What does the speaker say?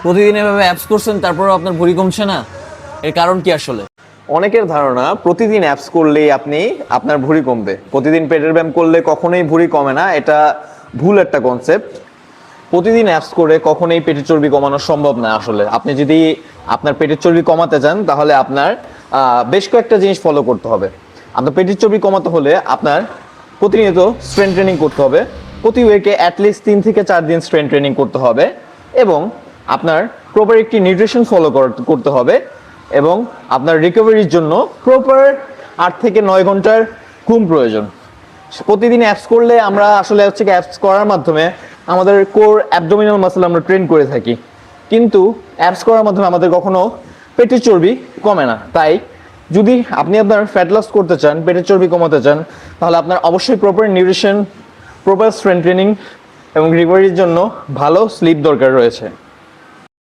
প্রতিদিন এভাবে অ্যাপস করছেন তারপরেও আপনার ভুঁড়ি কমছে না, এর কারণ কি আসলে? অনেকের ধারণা প্রতিদিন অ্যাপস করলেই আপনার ভুঁড়ি কমবে, প্রতিদিন পেটের ব্যায়াম করলে কখনোই ভুঁড়ি কমে না। এটা ভুল একটা কনসেপ্ট। প্রতিদিন অ্যাপস করে কখনোই পেটের চর্বি কমানো সম্ভব না। আসলে আপনি যদি আপনার পেটের চর্বি কমাতে চান তাহলে আপনার বেশ কয়েকটা জিনিস ফলো করতে হবে। আপনার পেটের চর্বি কমাতে হলে আপনার প্রতিনিয়ত স্ট্রেন্থ ট্রেনিং করতে হবে। প্রতি উইকে অ্যাটলিস্ট 3 থেকে 4 দিন স্ট্রেন্থ ট্রেনিং করতে হবে এবং আপনার প্রপার একটি নিউট্রিশন ফলো করতে হবে এবং আপনার রিকভারির জন্য প্রপার 8 থেকে 9 ঘন্টার ঘুম প্রয়োজন। প্রতিদিন অ্যাপস করলে আমরা আসলে অ্যাপস করার মাধ্যমে আমাদের কোর অ্যাবডোমিনাল মাসল আমরা ট্রেন করে থাকি, কিন্তু অ্যাপস করার মাধ্যমে আমাদের কখনো পেটের চর্বি কমে না। তাই যদি আপনি আপনার ফ্যাট লস করতে চান, পেটের চর্বি কমাতে চান, তাহলে আপনার অবশ্যই proper nutrition, proper strength training এবং রিকভারির জন্য ভালো স্লিপ দরকার রয়েছে।